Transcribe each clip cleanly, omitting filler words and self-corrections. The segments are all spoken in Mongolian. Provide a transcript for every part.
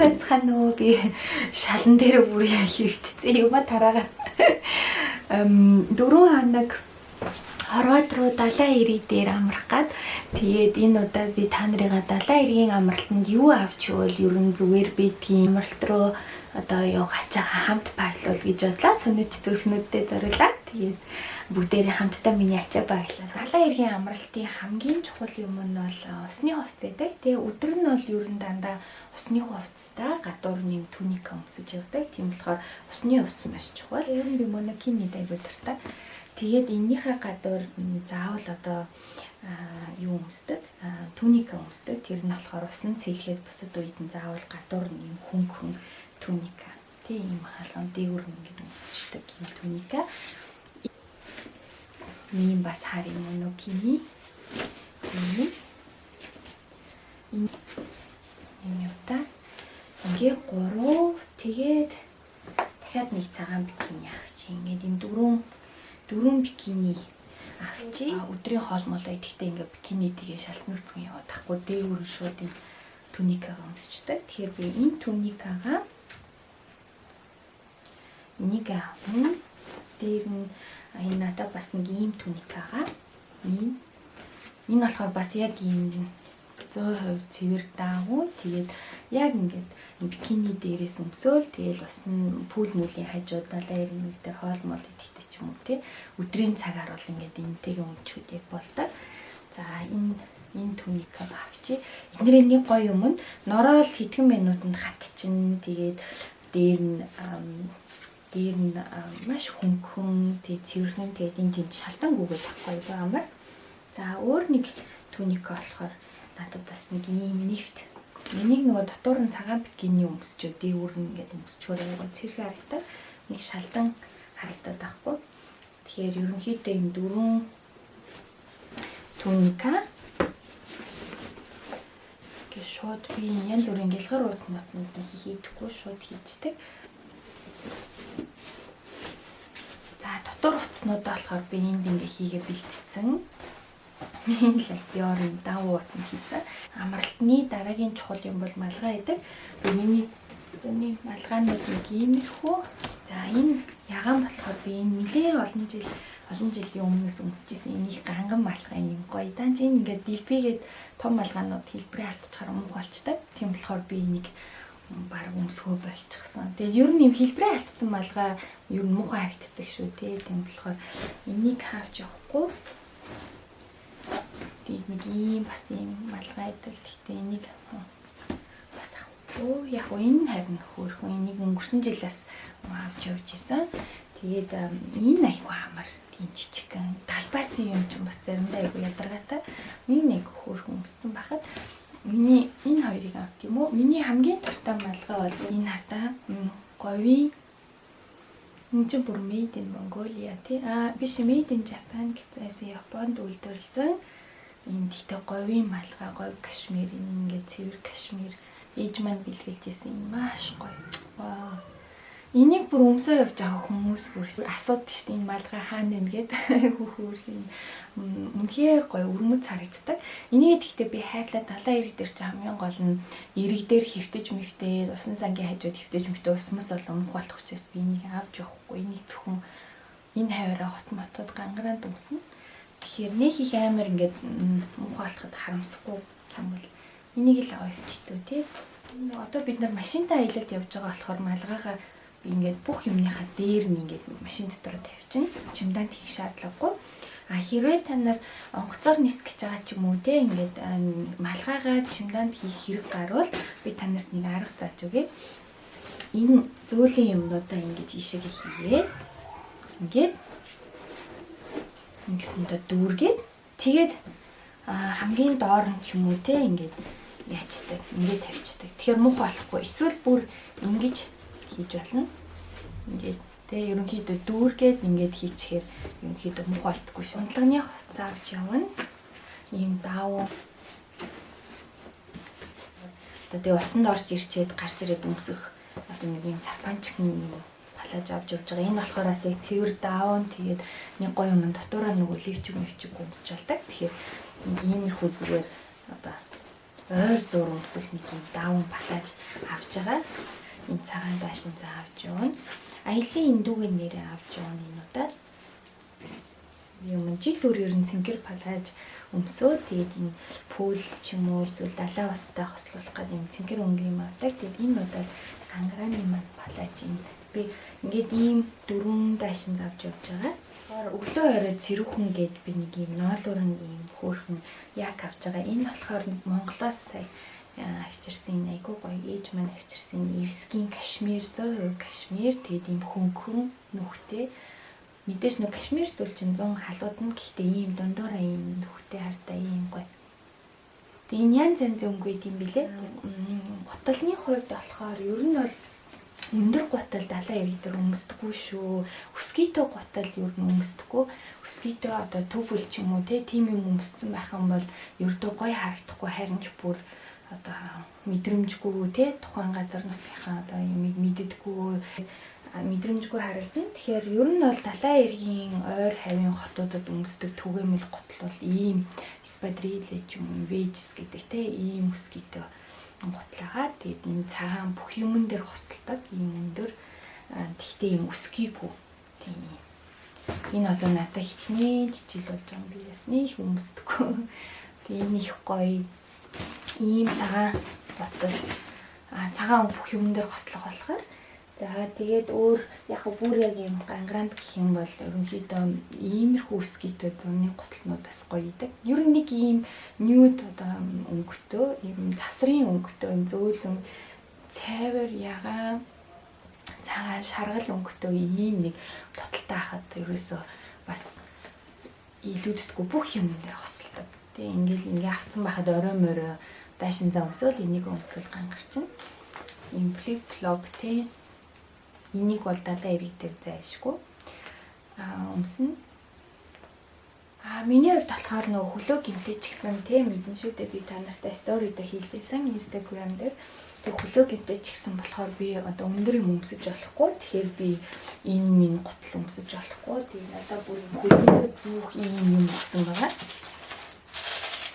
байцгаана нөө би шалан дээр бүр хөвтцээ юм а тараагаад 4 хоног Хорват руу далайн эрэг дээр амрах гад тэгээд энэ удаад би та нарыгаа далайн эргийн амралтанд юу авч явал ер нь зүгээр бидгийн амралт руу одоо явгаач хамт баярлал гэж бодлаа. Сонирч зүрхнүүдэд зориулаад тэгээд бүгдээрээ хамтдаа миний ачаа баярлалаа. Далайн эргийн амралтын хамгийн чухал юм нь бол усны хувцас байдаг. Тэгээ өдөр нь бол ер нь дандаа усны хувцастай гадуур нэм түник өмсөж явдаг. Тийм болохоор усны хувцас маш чухал. Ер нь би монокины дэйгүү дуртай. Тэгээд эннийхээ гадуур заавал одоо юу өмсдөг? Түник өмсдөг. Тэр нь болохоор усан цэлхээс бусад үед нь заавал гадуур нэм хөнгөн түника. Тийм юм халуун дээгүүр ингээд өмсчдэг юм түника. Ийм бас харин монокины юм юу та ингээ 3 тэгээд дахиад нэг цагаан бикини авчих. Ингээд юм дөрвөн бикини авчи. Өдрийн хоол молоо идэхдээ ингээ бикини тэгээ шалтнуулцсан яваад тахгүй дээгүүр шууд энэ түникага өмсчдэг. Тэгэхээр би энэ түникага нэг авна. Дээр нь энэ надад бас нэг ийм түникага. Энэ болохоор бас яг ийм 100% цэвэр даагуу. Тэгээд яг ингээд бикини дээрээс өмсөөл тэгэл бас пүүл мүлийн хажууд далайн ирмэг дээр хоол мол идэхтэй ч юм уу тий. Өдрийн цагаар бол ингээд энэтэйгээ өмчүүд яг болдог. За энэ түникага авчи. Эднэрийн нэг гоё юм нь нороо л хэдхэн минутанд хатчин. Тэгээд дээр нь маш хөнгөн тэгээд цэвэрхэн тэгээд энэ тийм шалтан гүгээд тахгүй баамаар. За өөр нэг түника болохоор надад бас нэг ийм нэвт. Энийг нөгөө дотор нь цагаан бикини өмсчөө дээгүүр нь ингээд өмсчөөр айгу цэрхэн харагдаад нэг шалдан харагдаад байхгүй. Тэгэхээр ерөнхийдөө энэ 4 түника гэж шууд би янз бүрийн гэлгэр уутнууд хийдэггүй шууд хийждэг. За дотор хувцснуудаа болохоор би энд ингээ хийгээ бэлтцсэн. Миний лакиорын давуу утанд хийсэн. Амралтны дараагийн чухал юм бол малгай байдаг. Миний зөний малгаанууд нэг иймэрхүү. За энэ ягаан болохоор би энэ нэлээ олон жилийн өмнөөс өмсөжсэн энийг ганган малгай юм гоё. Данч энэ ингээ дэлбигээд том малгаанууд хэлбэрээ алдчихаар муу болчдаг. Тийм болохоор би энийг баг өмсгөө болчихсон. Тэгээд ер нь юм хэлбэрээ алдсан малгай ер нь муухай харагддаг шүү тий. Тийм болохоор энийг хаавч явахгүй. Тэгээд нэг ийм бас ийм малгай байдаг. Гэхдээ энийг бас авахгүй. Яг нь энэ харин хөөрхөн энийг өнгөрсөн жилээс авч явж исэн. Тэгээд энэ айгүй амар тийм жижигхэн талбайсан юм чинь бас заримдаа айгүй ядаргаатай. Энэ нэг хөөрхөн өмссөн байхад миний энэ хоёрыг авт юм уу? Миний хамгийн дуртай малгай бол энэ хартаа говийн энэ ч бүр made in Mongolia тий. Биш made in Japan гэсэн Японд үйлдвэрлэсэн. Энэ тэгтээ говийн малгай, говь кашмир ингээд цэвэр кашмир ээж маань бэлгэлж исэн юм маш гоё. Вау. Энийг бүр өмсөө явж байгаа хүмүүс бүр асуудаг шүү дээ. Энэ малгай хаана вэ гэд хөөх юм. Үнхээр гоё өрмөц харагддаг. Энийг гэхдээ би хайрлаа далайн эрэг дээр ч хамгийн гол нь эрэг дээр хөвтөж мэвтээд усан сангийн хажууд хөвтөж мэвтээ усмас бол өмх болох учраас би энийг авч явахгүй. Энийг зөвхөн энэ хаваараа хот мотод гангараанд өмснө. Тэгэхээр нэг их амар ингээд мөнх болоход харамсахгүй юм бол энийг л авчихдаг тий. Одоо бид нар машинтай аялалд явж байгаа болохоор малгайгаа би ингээд бүх юмныхаа дээр нь ингээд машин дотор тавьчихна. Чемодан хийх шаардлагагүй. Хэрвээ та нар онгоцоор нисгэж байгаа ч юм уу те ингээд малгайгаа чемоданд хийх хэрэг гарвал би та нарт нэг арга зааж өгье. Энэ зөөлөн юмнуудаа ингэж ишээгээ хийгээд ингээд ингэсэндээ дүүргээд тэгээд хамгийн доор нь ч юм уу те ингээд яачдаг ингээд тавьчихдаг. Тэгэхээр муухай болохгүй. Эсвэл бүр ингэж хийж болно. Ингээд тэгээ ерөнхийдөө дүүргээд ингээд хийчихээр ерөнхийдөө муухай болтгүй шүү. Унтлагын хувцас авч явна. Ийм давуу. Тэгээ усанд орж ирчээд гарч ирээд өмсөх одоо нэг юм сапанчгийн палаж авч явж байгаа. Энэ болохоор бас яг цэвэр даун тэгээд нэг гоё юм дотоороо нөгөө левчиг өмсч болдог. Тэгэхээр иймэрхүү зүгээр одоо ойр зур өмсөл нэг юм даун балааж авч байгаа. Энэ цагаан даашин за авч явна. Аялын индүүгийн нэрээ авч явна энэ удаад. Юм жил өрөөр нь цэнгэр балааж өмсөө тэгээд энэ пүүл ч юм уу эсвэл далайн устай хослуулах гэдэг юм цэнгэр өнгийн юм авдаг. Тэгээд энэ удаад ангарааны манд балааж юм. Би ингээд ийм 4 даашин завж явж байгаа. Өглөө орой цэрүүхэн гээд би нэг юм ноолуурын ийм хөөрхөн яг авч байгаа. Энэ болохоор Монголоос сая авчирсан айгуу гоё ээж маань авчирсан Евскийн кашмир 100% кашмир тэгээд ийм хөнгөн нүхтэй. Мэдээж нэг кашмир зүйл чинь 100 халууд нь гэхдээ ийм дундуураа ийм нүхтэй хардаа ийм гоё. Тэгээд энэ янз янзын өнгө байт юм билэ. Гуталны хувьд болохоор ер нь бол өндөр гутал далайн иргэн дээр өмсдөггүй шүү. Өскитөө гутал ер нь өмсдөггүй. Өскитөө одоо төвөл ч юм уу тийм юм өмссөн байх юм бол ердөө гоё харагдахгүй харин ч бүр одоо мэдрэмжгүй тухайн газар нутгийнхаа одоо юмыг мэддэггүй мэдрэмжгүй харагдана. Тэгэхээр ер нь бол далайн иргэн ойр хавийн хотуудад өмсдөг түгээмэл гутал бол ийм спадриле ч юм уу вежс гэдэг ийм өскитөө гутлаагаа тэгээд энэ цагаан бүх юмн дээр хосолдог ийм өндөр тэгтээ ийм өскийгүү тийм энэ одоо надад хичнээн жижиг болж байгаа юм би ясны их өмсдөггүй тэгээд энэ их гоё ийм цагаан гутал цагаан бүх юмн дээр хослох болохоор за тэгээд өөр яг бүр яг ийм гангаранд гэх юм бол ерөнхийдөө иймэрхүү өскийтэй зуны гуталнуудаас гоё идэг. Ер нь нэг ийм нюд одоо өнгөтэй, ийм завсрын өнгөтэй, зөөлөн цайвар ягаан цагаан шаргал өнгөтэй ийм нэг гуталтай хахад ерөөсөө бас илүүддэггүй бүх юм дээр хосолдог. Тэгээ ингээл авцсан байхад орой морой даашин зам өмсөөл энийг өмсөөл гангарчин. Ийм флип флоп энийг бол далайн иргэн дээр зайшгүй өмснө. Миний хувьд болохоор нөгөө хөлөө гимтэй ч гэсэн мэдэн шүү дээ би та нартай сторид хийлжсэн Instagram дээр. Тэг хөлөө гимтэй ч гэсэн болохоор би одоо өндөр юм өмсөж болохгүй. Тэгэхээр би энэ минь гутал өмсөж болохгүй. Тэг надад бүр хөлөө зүүх ийм юм өгсөн байгаа.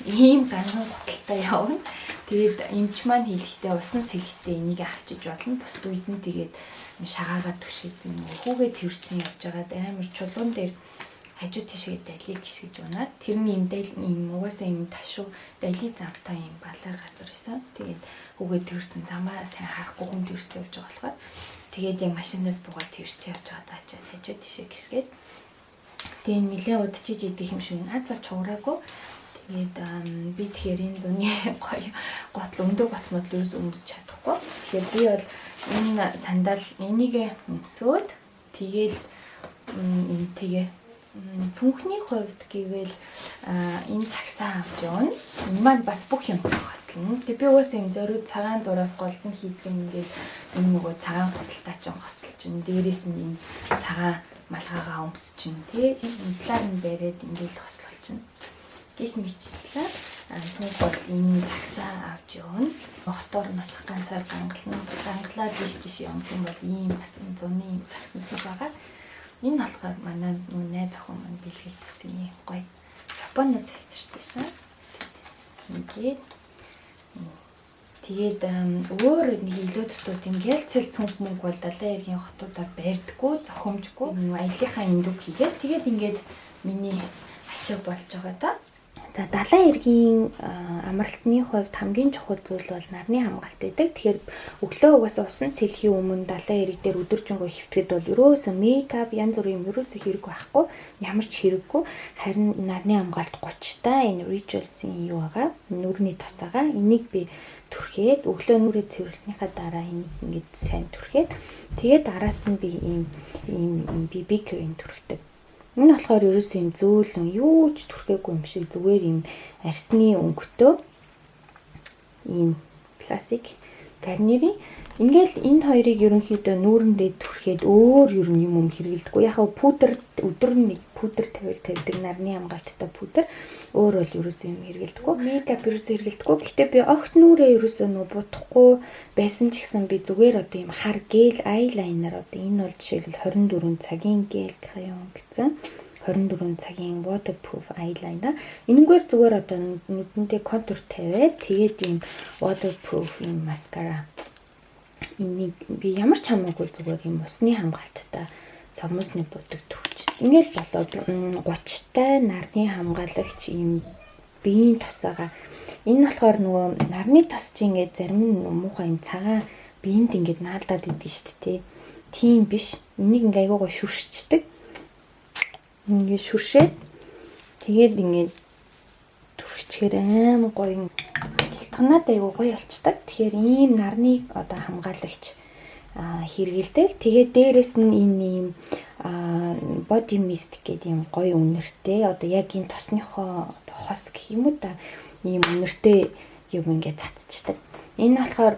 Ийм ганхан гуталтай явна. Тэгээд эмч маань хэлэхдээ усан цэлэгтэй энийг авчиж болно. Бус үед нь тэгээд шагаагаад түшээд юм уу хүүгээ тэрсэн явж байгаа амар чулуун дээр хажуу тишээ далийг гიშгэж унаад тэр нь ийм угаасаа ийм ташуу дали замтай ийм балар газар байсан. Тэгээд хүүгээ тэрсэн замаа сайн харахгүй хүн тэрсэн явж байгаа болохоор тэгээд яг машинаас буугаад тэрсэн явж байгаа даачаа хажуу тишээ гიშгээд тэгээд нэлээ удажиж идэх юм шиг хазал чуураагүй. Тэгээд би тэгэхээр энэ зуны гоё гутал өндөр гутнууд л ерөөс өмсөж чадахгүй. Тэгэхээр би бол энэ сандал энийг өмсөөд тэгээл тэгээ цүнхний хувьд гэвэл энэ сагсаа авч явна. Энэ маань бас бүх юм хослно. Тэгээ би угаасаа юм зориуд цагаан зураас голдон хийдэг ингээл энэ нөгөө цагаан гуталтай ч хосолж ин дээрээс нь энэ цагаан малгайгаа өмсөж ин тий энэ талаар нь бариад ингээл хослуулчихна. Гэх мэтчлээ цүнх бол энэ сагсаа авч явна. Хотоор нас ганцаар гангалаад тийш явах юм бол ийм бас зуны юм сагсан цэг байгаа. Энэ болохоор манай нүү найз охин маань бэлгэлдсэн юм гоё. Японоос авчирчихсан. Тэгээд өөр нэг илүү дутуу тийм гэлцэл цүнх мөнгө бол далайн иргэн хотуудаар барьдаггүй, зохимжгүй. Аяллахаа эндүг хийгээд тэгээд ингээд миний ачаа болж байгаа да. За далайн иргэн амралтны хувьд хамгийн чухал зүйл бол нарны хамгаалт байдаг. Тэгэхээр өглөө угаасаа усан цэлхийн өмнө далайн иргэн дээр өдөржингөө хөвтгээд бол ерөөсөө мейкап янз бүрийн юм ерөөсөө хэрэг байхгүй. Ямар ч хэрэггүй. Харин нарны хамгаалт 30 та энэ rituals-ийн юу байгаа? Нүрний тосаага. Энийг би түрхээд өглөө нүрээ цэвэрлснийхаа дараа энийг ингэж сайн түрхээд тэгээд араас нь би ийм BB cream түрхдэг. Энэ болохоор ерөөсөө юм зөөлөн юу ч түрхээгүй юм шиг зүгээр юм арсны өнгөтэй ийм пластик гарнирын ингээл энэ хоёрыг ерөнхийдөө нүүрэндээ түрхээд өөр ер нь юм хэрэгэлдэггүй. Яг пудр өдөр нэг пудр тавьдаг нарны хамгаалттай пудр өөр бол ерөөсөө юм хэрэгэлдэггүй. Мейкап ерөөсөө хэрэгэлдэггүй. Гэхдээ би огт нүрээ ерөөсөө будахгүй байсан ч гэсэн би зүгээр одоо юм хар гел eyeliner одоо энэ бол жишээлбэл 24 цагийн гел crayon гэсэн. 24 цагийн waterproof eyeliner. Энэгээр зүгээр одоо нүдэндээ контур тавиад тэгээд ийм waterproof ийм маскара. Энийг би ямар ч хамаагүй зүгээр ийм усны хамгаалттай цогмосны будаг төвч. Ингээл болоод 30-тай нарны хамгаалагч ийм биеийн тусаага. Энэ болохоор нөгөө нарны тос чинь ингээд зарим нь муухай юм цагаан биеинд ингээд наалдаад идэв шүү дээ. Тийм биш. Энийг ингээ айгуугаа шүршчихдэг. Ингээ шүршээд тэгээд ингээ түрхчихээр аим гоё гэлтганаад айгуу гоё болчдаг. Тэгэхээр ийм нарныг одоо хамгаалагч хэрэгэлдэг. Тэгээд дээрэс нь энэ ийм body mist гэдэг ийм гоё үнэртэй. Одоо яг энэ тосныхоо хос гэх юм уу та ийм үнэртэй юм ингээ цацчихдаг. Энэ болохоор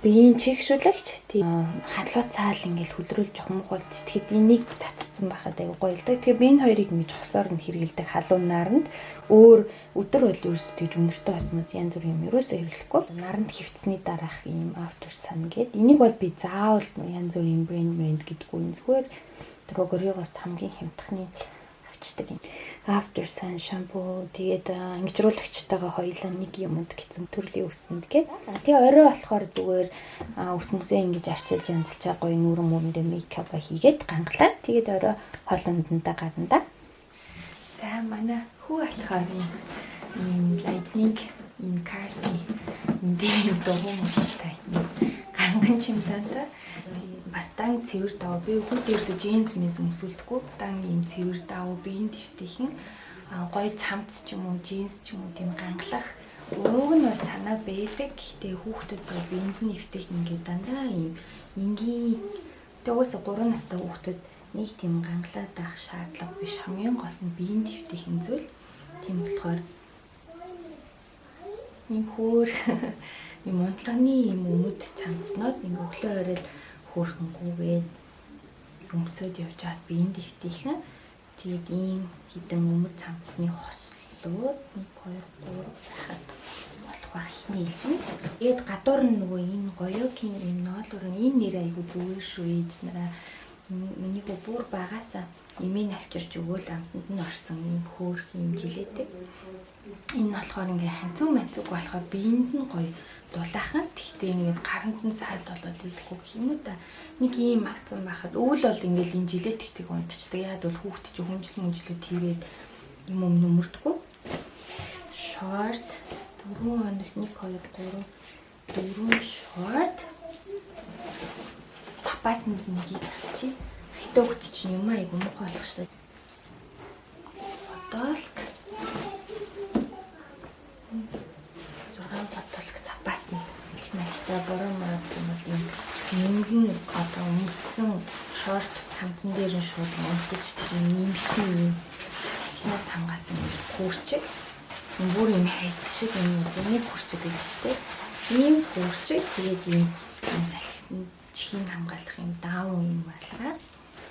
биеийн чигшүүлэгч тийм хадлуу цаал ингээл хүлрүүл жоохон мухалж тэгэхэд энийг цацсан байхад аягүй гоё л да. Тэгэхээр би энэ хоёрыг ингэж хосоор нь хэрэгэлдэг халуун наранд өөр өдөр бол ерөөсөө тэгж үнэртэй басмаас янз бүр юм ерөөсөө хэрэглэхгүй. Наранд хөвцсний дараах ийм after sun гэдэг. Энийг бол би заавал янз бүрийн брэнд гэдэггүй зүгээр дрогориогоос хамгийн хямдхны авчдаг юм. After sun shampoo тэгээд ангижруулагчтайгаа хоёулаа нэг юмд гэсэн төрлийн үсэнд гээд. Тэгээ орой болохоор зүгээр үсмүсээ ингэж арчилж янзлж байгаа гоё нүрэн мөрөндөө мейкап хийгээд гангалаад тэгээд орой хоолндоо гарна да. За манай хүү болохоор ийм lightning ийм Carsi энэ дөрвөн мөчтэй ганган чимтантай бас дан цэвэр дав. Би хүүд ерөөсө джинс мэс өмсөлдөхгүй. Дан ийм цэвэр дав биеийн дэвтэйхэн гоё цамц ч юм уу джинс ч юм уу тийм гангалах ууг нь бас санаа байдаг. Гэхдээ хүүхдүүд биеинд нь дэвтэйх ингээд дандаа ийм энгийн төгөөс 3 настай хүүхдүүд нэг тийм гангалаад байх шаардлага биш. Хамгийн гол нь биеийн дэвтэйхэн зүйл. Тийм болохоор ийм хөөр ийм унтлагын ийм өмд цамцнууд ингээ өглөө оройд хөөрхөнгүүгээд өмсөд явж хаад биеийн дэвтэйхэн тэгээд ийм хідэн өмд цамцны хослууд 1 2 3 байхад болох байх ихний илжин. Тэгээд гадуур нь нөгөө энэ гоёгийн энэ ноолоор нь энэ нэр айгу зүгээр шүү ээж нараа миний бүр багасаа имийн авчирч өгөөл амтнд нь орсон ийм хөөрх юм жилээтэй. Энэ болохоор ингээ ханцуу манцуг болохоор биеинд нь гоё дулаахан. Тэгтээ ингээд гаранд нь сайд болоод идэхгүй гэх юм уу та. Нэг ийм авцсан байхад өвөл бол ингээд энэ жилет тэгтэг унтчихдаг. Яад бол хүүхд чи хүнжлүүд хийгээд юм нөмөрдгөө. Short 4 хоног 1 2 3 4 short. Запас нэг нэгийг авчи. Хитэ хүүхд чи юм айгу муухай болох штэ. Бодолк. Бодолк запас нэг нэлтэй бороо маа юм бол юм нэгэн одоо өмссөн шорт цамцан дээр нь шууд өмсөж тийм нэмсэн юм салхинаас хангасан хурчиг бүр юм хайс шиг юм зөний хурчиг гэж штэ. Ийм хурчиг тэгээд ийм салхин чихийг хамгаалах юм даун юм байлаа.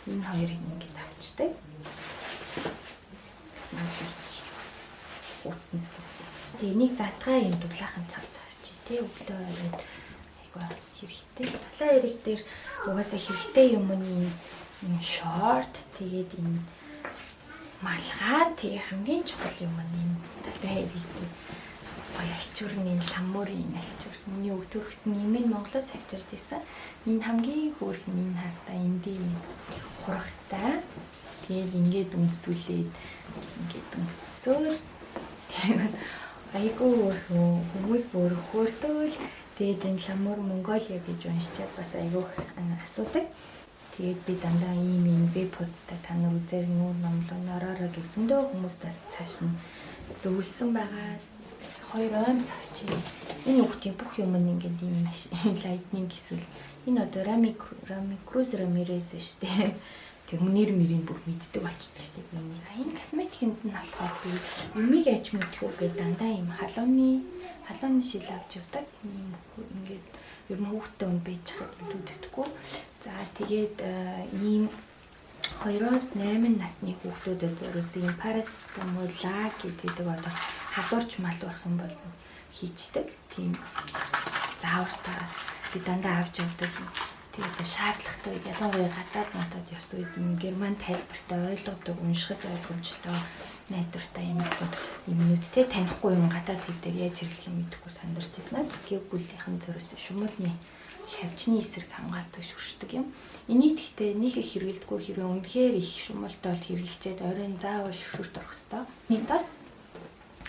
Энэ хоёрыг ингээд авчдаг. Тэгээ нэг задгаа юм дулаахан цавц авчи тий өглөө оройд айгу хэрэгтэй. Талаа эрэг дээр угаасаа хэрэгтэй юм нь юм шорт тэгээд энэ малгай тэгээ хамгийн чухал юм нь талаа эрэг дээр гоё алчуурны ламуурын алчуур. Миний өвдөрөхт нэмэн Монголоос авчирж исэн. Энэ хамгийн хөөрхөн энэ хартаа эндийн хурагтай. Тэгээд ингээд өмсүүлээд ингээд өмсөөл тэгээд айгуу хүмүүс бүр хөөртөөл тэгээд энэ ламур Монголиа гэж уншичаад бас айгуу асуудаг. Тэгээд би дандаа ийм вебхуудтай та нар үзэр нүүр номлоо нороороо гэлзэндөө хүмүүстээс цааш нь зөвлөсөн байгаа. 2 оймс авчи. Энэ хүүхдийн бүх юм нь ингээд ийм лайтнинг эсвэл энэ одоо Rami Cruz Ramirez шүү дээ. Тэг мөнэр мөрийн бүр мэддэг болчихсон шүү дээ. Энэ косметикэнд нь болохоор би юмыг аж мэдхүү гэдэг дандаа ийм халууны шил авч явдаг. Ийм ингээд ер нь хүүхдтэй өн байж хаад илүү төтгөө. За тэгээд ийм 2-8 насны хүүхдүүдэд зориулсан юм парацетамол гэдэг одоо халуурч малуурах юм бол хийчдэг. Тийм заавартаа би дандаа авч явдаг Тэгээд шаардлагатай ялангуяа гадаад надад ёс үед юм герман тайлбартай ойлгодог, уншихад ойлгомжтой, найдвартай юм юмнууд те танихгүй юм гадаад хэл дээр яаж хэрэглэх юм мэдэхгүй сандарч ирснаас гэр бүлийнхэн зөрөөс шумуулны шавьчны эсрэг хамгаалдаг шүршдэг юм. Энийг гэхдээ нэг их хэрэгэлдэггүй хэрэг үнэхээр их шумуултаа хэрэглэчээд оройн заавал шүршүрт орох хэвээр. Энэ тос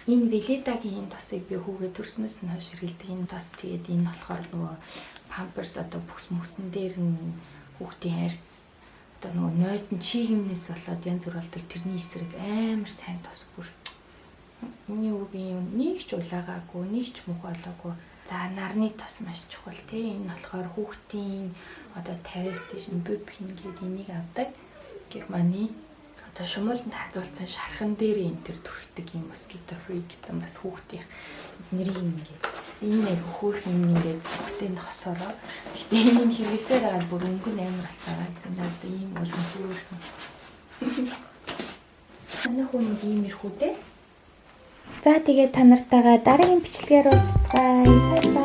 энэ Веледагийн энэ тосыг би хүүгээ төрснөөс нь хойш хэрэглэдэг энэ тос. Тэгээд энэ болохоор нөгөө памперс одоо бүс мөсөн дээр нь хүүхдийн арьс одоо нөгөө нойтон чийгэмнээс болоод янз бүр болдог тэрний эсрэг амар сайн тос бүр. Миний үгүй нэг ч улаагаагүй, нэг ч мөх болоогүй. За нарны тос маш чухал тий. Энэ болохоор хүүхдийн одоо 50-аас дээш бөб хин гээд энийг авдаг. Германы одоо шумуултанд хазуулсан шархан дээр энэ төр түрхдэг юм mosquito free гэсэн бас хүүхдийн нэрийг ингээд энэ яг хөөх юм ингээд зүгтэн хосороо. Гэтэ энэ хэрэгсээр байгаа бүр өнгөн амар болцаагаа зэнаад ийм улам зүрхэн. Манай хүн иймэрхүү дээ. За тэгээд та нартайгаа дараагийн бичлэгээр уулзцгаая. Бай бай.